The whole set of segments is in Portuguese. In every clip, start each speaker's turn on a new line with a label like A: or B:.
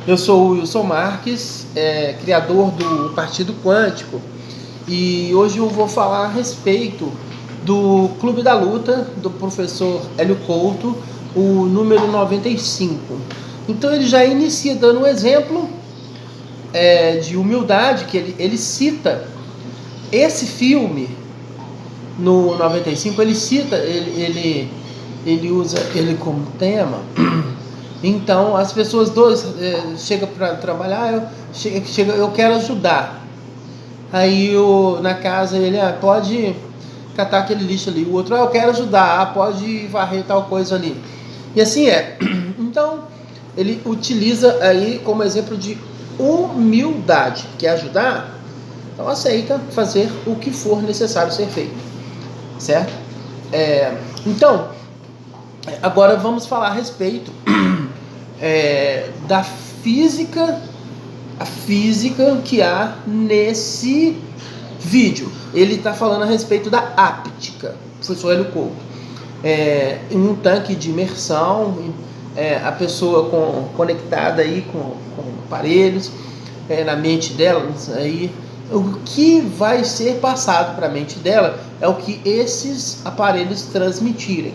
A: Eu sou o Wilson Marques, criador do Partido Quântico, e hoje eu vou falar a respeito do Clube da Luta, do professor Hélio Couto, o número 95. Então ele já inicia dando um exemplo de humildade, que ele cita esse filme no 95, ele cita, ele usa ele como tema. Então as pessoas chegam para trabalhar, eu quero ajudar. Aí na casa ele pode catar aquele lixo ali, o outro eu quero ajudar, pode varrer tal coisa ali. E assim é. Então ele utiliza aí como exemplo de humildade, quer ajudar, então aceita fazer o que for necessário ser feito, certo? Então agora vamos falar a respeito da física, a física que há nesse vídeo. Ele está falando a respeito da áptica, professor Hélio Couto. Em um tanque de imersão, a pessoa conectada aí com aparelhos, na mente dela, aí, o que vai ser passado para a mente dela é o que esses aparelhos transmitirem.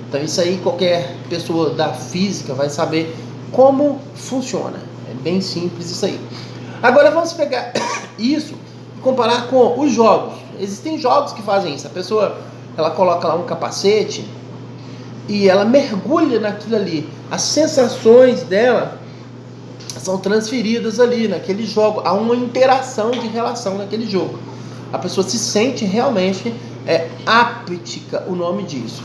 A: Então isso aí qualquer pessoa da física vai saber como funciona. É bem simples isso aí. Agora vamos pegar isso e comparar com os jogos. Existem jogos que fazem isso. A pessoa ela coloca lá um capacete e ela mergulha naquilo ali. As sensações dela são transferidas ali naquele jogo. Há uma interação de relação naquele jogo. A pessoa se sente realmente áptica, o nome disso.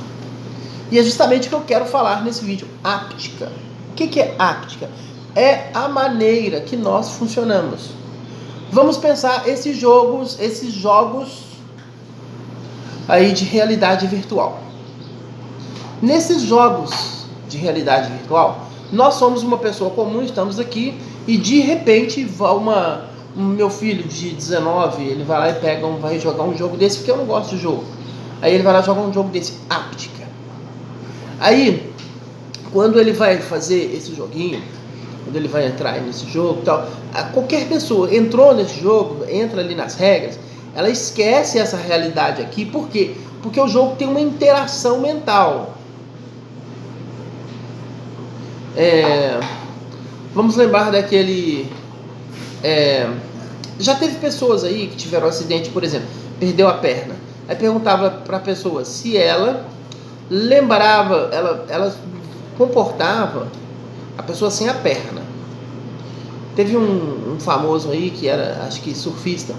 A: E é justamente o que eu quero falar nesse vídeo, áptica. O que é áptica? É a maneira que nós funcionamos. Vamos pensar esses jogos aí de realidade virtual. Nesses jogos de realidade virtual, nós somos uma pessoa comum, estamos aqui e de repente meu filho de 19, ele vai lá e vai jogar um jogo desse, porque eu não gosto de jogo. Aí ele vai lá e joga um jogo desse, áptica. Aí, quando ele vai fazer esse joguinho, quando ele vai entrar nesse jogo e tal, qualquer pessoa entrou nesse jogo, entra ali nas regras, ela esquece essa realidade aqui. Por quê? Porque o jogo tem uma interação mental. Vamos lembrar daquele... já teve pessoas aí que tiveram um acidente, por exemplo, perdeu a perna. Aí perguntava para a pessoa se ela lembrava, ela comportava a pessoa sem a perna. Teve um famoso aí que era, acho que surfista,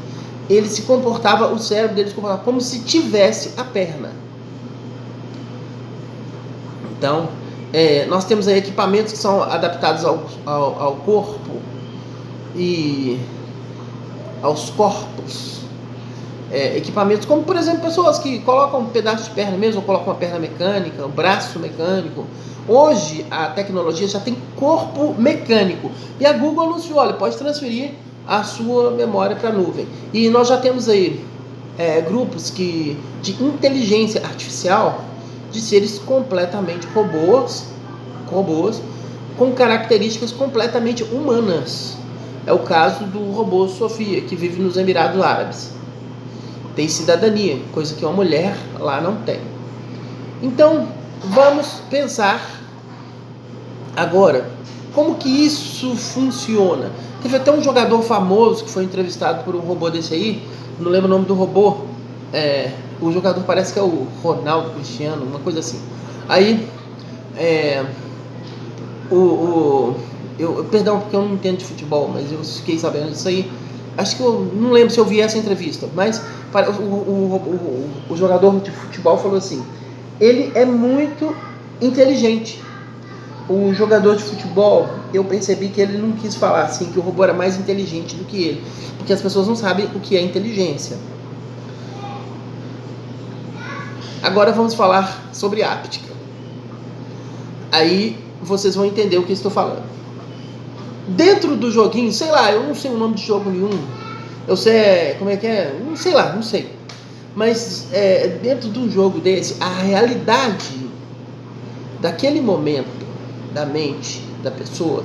A: ele se comportava, o cérebro dele se comportava como se tivesse a perna. Então, nós temos aí equipamentos que são adaptados ao corpo e aos corpos. Equipamentos como, por exemplo, pessoas que colocam um pedaço de perna mesmo, ou colocam uma perna mecânica, um braço mecânico. Hoje a tecnologia já tem corpo mecânico. E a Google anunciou, olha, pode transferir a sua memória para a nuvem. E nós já temos aí grupos de inteligência artificial, de seres completamente robôs com características completamente humanas. É o caso do robô Sofia, que vive nos Emirados Árabes. Tem cidadania, coisa que uma mulher lá não tem. Então, vamos pensar agora como que isso funciona. Teve até um jogador famoso que foi entrevistado por um robô desse aí, não lembro o nome do robô. O jogador parece que é o Ronaldo Cristiano, uma coisa assim. Aí, perdão, porque eu não entendo de futebol, mas eu fiquei sabendo disso aí. Acho que eu não lembro se eu vi essa entrevista, mas o jogador de futebol falou assim: ele é muito inteligente. O jogador de futebol, eu percebi que ele não quis falar assim, que o robô era mais inteligente do que ele, porque as pessoas não sabem o que é inteligência. Agora vamos falar sobre áptica. Aí vocês vão entender o que eu estou falando. Dentro do joguinho, sei lá, eu não sei o nome de jogo nenhum. Eu sei como é que é, não sei. Mas dentro de um jogo desse, a realidade daquele momento da mente da pessoa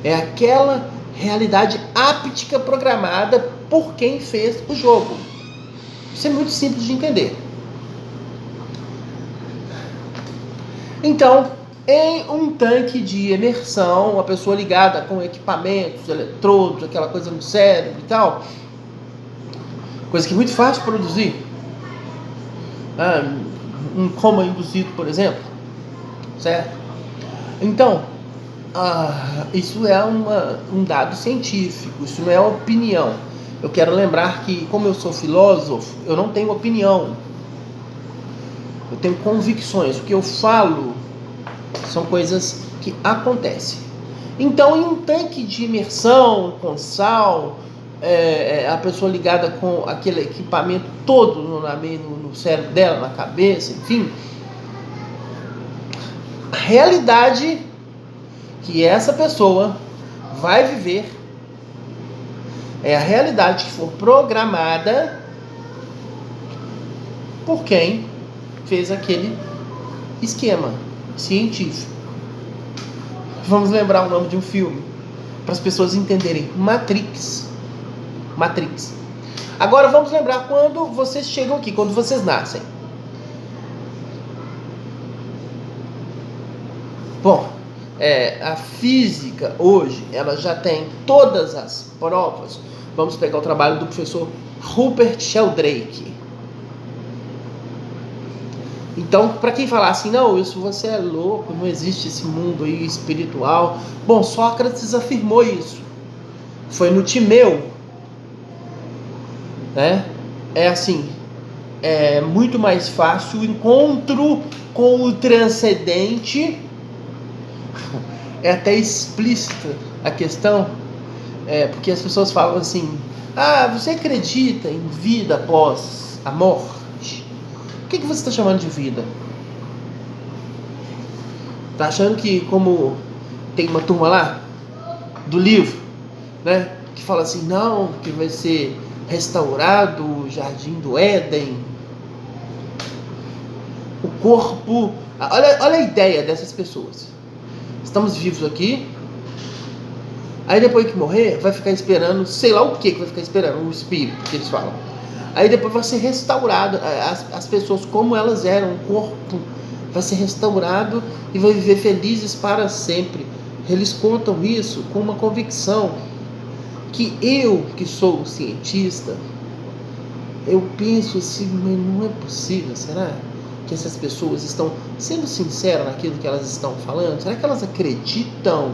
A: É aquela realidade áptica programada por quem fez o jogo. Isso é muito simples de entender. Então, em um tanque de imersão, uma pessoa ligada com equipamentos, eletrodos, aquela coisa no cérebro e tal, coisa que é muito fácil de produzir. Um coma induzido, por exemplo, certo? Então, isso é um dado científico, isso não é opinião. Eu quero lembrar que, como eu sou filósofo, eu não tenho opinião, eu tenho convicções. O que eu falo são coisas que acontecem. Então, em um tanque de imersão com a pessoa ligada com aquele equipamento todo no cérebro dela, na cabeça, enfim, a realidade que essa pessoa vai viver é a realidade que for programada por quem fez aquele esquema científico. Vamos lembrar o nome de um filme para as pessoas entenderem: Matrix. Agora vamos lembrar quando vocês chegam aqui, quando vocês nascem. Bom, a física hoje, ela já tem todas as provas. Vamos pegar o trabalho do professor Rupert Sheldrake. Então, para quem falar assim, não, isso você é louco, não existe esse mundo aí espiritual. Bom, Sócrates afirmou isso. Foi no Timeu. Né? É assim, é muito mais fácil o encontro com o transcendente. É até explícita a questão, porque as pessoas falam assim: você acredita em vida após a morte? O que você está chamando de vida? Está achando que, como tem uma turma lá do livro, né, que fala assim, não, que vai ser restaurado o Jardim do Éden, o corpo... Olha a ideia dessas pessoas. Estamos vivos aqui, aí depois que morrer, vai ficar esperando, sei lá o que vai ficar esperando, o espírito que eles falam. Aí depois vai ser restaurado, as pessoas como elas eram, o corpo vai ser restaurado e vai viver felizes para sempre. Eles contam isso com uma convicção que eu, que sou cientista, eu penso assim, mas não é possível, será que essas pessoas estão sendo sinceras naquilo que elas estão falando? Será que elas acreditam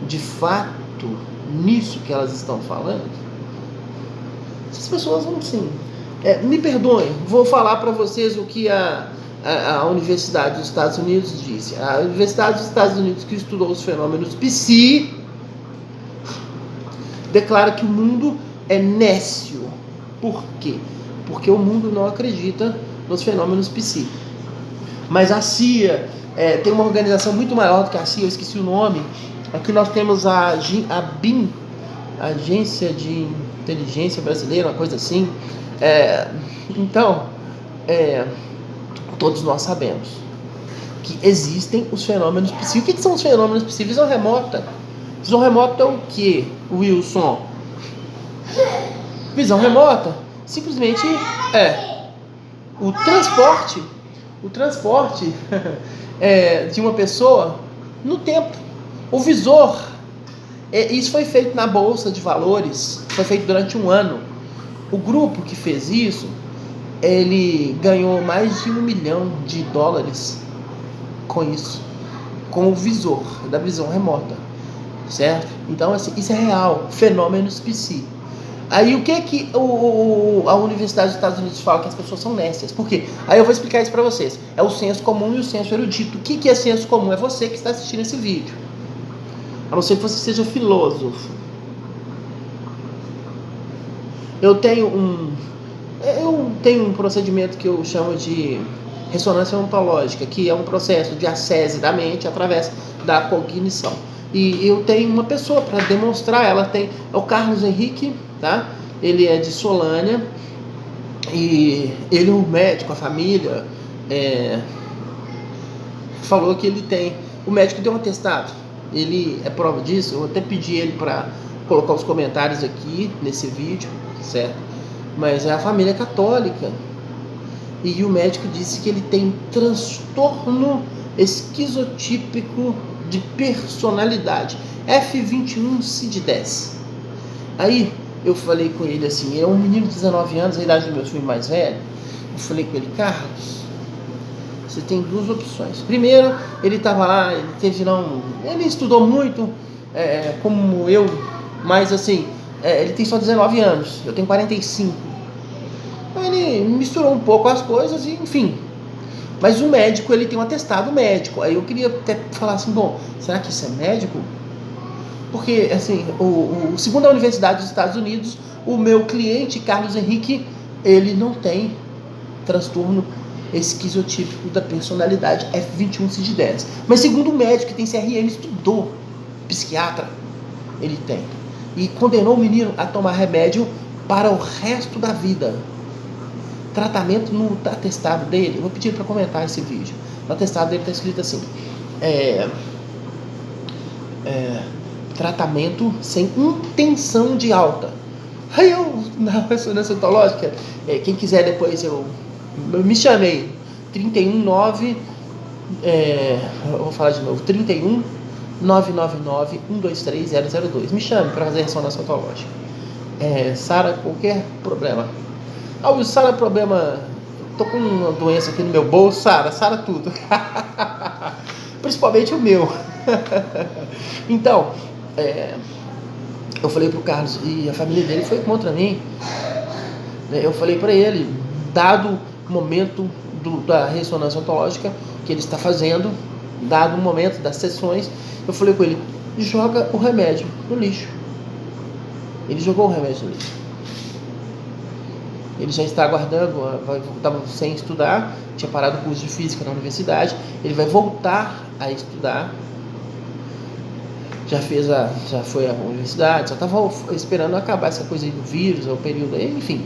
A: de fato nisso que elas estão falando? Essas pessoas vão sim. Me perdoem, vou falar para vocês o que a Universidade dos Estados Unidos disse. A Universidade dos Estados Unidos, que estudou os fenômenos psi, declara que o mundo é nécio. Por quê? Porque o mundo não acredita nos fenômenos psi. Mas a CIA tem uma organização muito maior do que a CIA, eu esqueci o nome. Aqui nós temos a BIM, Agência de Inteligência Brasileira, uma coisa assim. Então, todos nós sabemos que existem os fenômenos psi. O que são os fenômenos psi? Visão remota. Visão remota é o que, Wilson? Visão remota simplesmente é o transporte de uma pessoa no tempo. O visor, isso foi feito na Bolsa de Valores, foi feito durante um ano. O grupo que fez isso, ele ganhou mais de $1 milhão com isso, com o visor da visão remota, certo? Então, assim, isso é real, fenômenos psi. Aí o que a Universidade dos Estados Unidos fala? Que as pessoas são nécias. Por quê? Aí eu vou explicar isso para vocês. É o senso comum e o senso erudito. O que é senso comum? É você que está assistindo esse vídeo. A não ser que você seja filósofo. Eu tenho um procedimento que eu chamo de ressonância ontológica, que é um processo de acese da mente através da cognição. E eu tenho uma pessoa para demonstrar, é o Carlos Henrique, tá? Ele é de Solânia, e ele é um médico, a família falou que ele tem, o médico deu um atestado, ele é prova disso. Eu até pedi ele para colocar os comentários aqui nesse vídeo, certo? Mas é a família católica. E o médico disse que ele tem transtorno esquizotípico de personalidade, F21-CID-10. Aí eu falei com ele assim, ele é um menino de 19 anos, a idade do meu filho mais velho. Eu falei com ele, Carlos, você tem duas opções. Primeiro, ele estava lá, ele estudou muito, como eu, mas assim, ele tem só 19 anos, eu tenho 45. Então ele misturou um pouco as coisas e, enfim. Mas o médico, ele tem um atestado médico. Aí eu queria até falar assim, bom, será que isso é médico? Porque, assim, segundo a Universidade dos Estados Unidos, o meu cliente, Carlos Henrique, ele não tem transtorno esquizotípico da personalidade F21-CID-10. Mas segundo o médico que tem CRM, estudou, psiquiatra, ele tem. E condenou o menino a tomar remédio para o resto da vida. Tratamento no atestado dele, eu vou pedir para comentar esse vídeo. No atestado dele está escrito assim, tratamento sem intenção de alta. Aí eu, na ressonância ontológica, quem quiser depois eu me chamei, 319, eu vou falar de novo, 31 999 123 002. Me chame para fazer ressonância ontológica. Sara, qualquer problema. Sara, problema, tô com uma doença aqui no meu bolso, Sara tudo. Principalmente o meu. Então, eu falei pro Carlos, e a família dele foi contra mim. Eu falei para ele, dado o momento da ressonância ontológica que ele está fazendo, dado o momento das sessões, eu falei com ele, joga o remédio no lixo. Ele jogou o remédio no lixo. Ele já está aguardando, estava sem estudar, tinha parado o curso de física na universidade, ele vai voltar a estudar, já foi à universidade, só estava esperando acabar essa coisa aí do vírus, o período aí, enfim.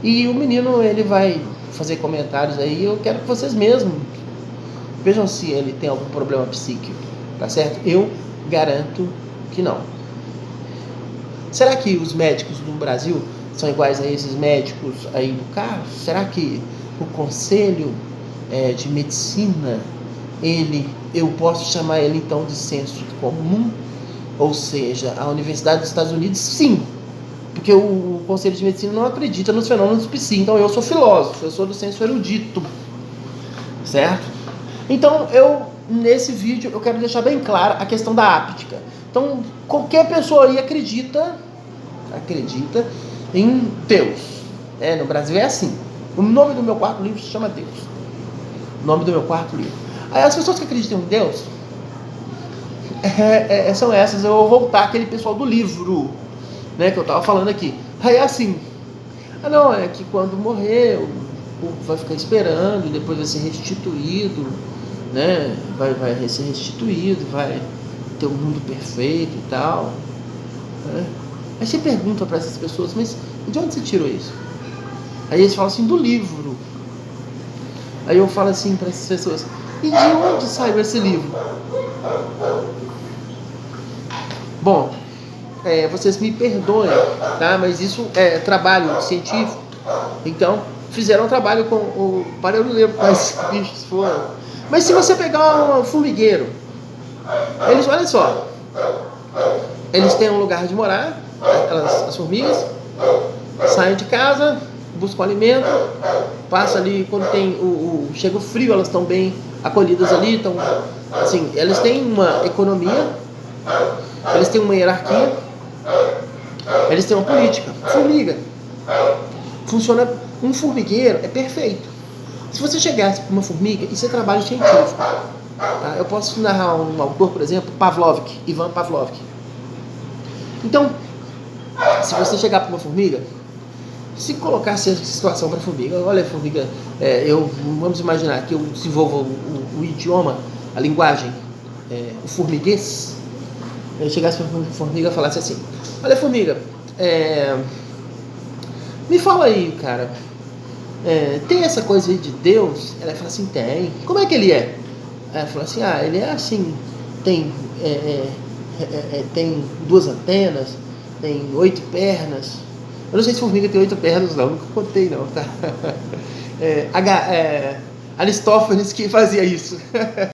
A: E o menino, ele vai fazer comentários aí, eu quero que vocês mesmos vejam se ele tem algum problema psíquico, tá certo? Eu garanto que não. Será que os médicos no Brasil são iguais a esses médicos aí do Carlos? Será que o Conselho de Medicina, eu posso chamar ele então de senso comum? Ou seja, a Universidade dos Estados Unidos, sim, porque o Conselho de Medicina não acredita nos fenômenos psíquicos. Então eu sou filósofo, eu sou do senso erudito, certo? Então nesse vídeo eu quero deixar bem clara a questão da áptica. Então qualquer pessoa aí acredita em Deus. No Brasil é assim. O nome do meu quarto livro se chama Deus. O nome do meu quarto livro. Aí as pessoas que acreditam em Deus são essas. Eu vou voltar aquele pessoal do livro, né, que eu estava falando aqui. Aí é assim. Não, é que quando morrer o corpo vai ficar esperando, depois vai ser restituído, né? Vai ser restituído, vai ter um mundo perfeito e tal, né? Aí você pergunta para essas pessoas, mas de onde você tirou isso? Aí eles falam assim, do livro. Aí eu falo assim para essas pessoas, e de onde saiu esse livro? Bom, vocês me perdoem, tá? Mas isso é trabalho científico. Então, fizeram um trabalho com o... Eu não lembro quais bichos foram. Mas se você pegar um formigueiro, olha só, eles têm um lugar de morar, as formigas, saem de casa, buscam alimento, passa ali, quando tem chega o frio, elas estão bem acolhidas ali, então, assim, eles têm uma economia, eles têm uma hierarquia, eles têm uma política. Formiga funciona, um formigueiro é perfeito. Se você chegasse para uma formiga, isso é trabalho científico, tá? Eu posso narrar um autor, por exemplo, Ivan Pavlovsky. Então, se você chegar para uma formiga, se colocasse essa situação para a formiga, olha formiga, vamos imaginar que eu desenvolva o idioma, a linguagem, o formiguês, eu chegasse para a formiga e falasse assim, olha formiga, me fala aí, cara, tem essa coisa aí de Deus? Ela fala assim, tem. Como é que ele é? Ela fala assim, ele é assim, tem, tem 2 antenas, tem 8 pernas. Eu não sei se formiga tem 8 pernas, não, nunca contei não, tá? Aristófanes que fazia isso.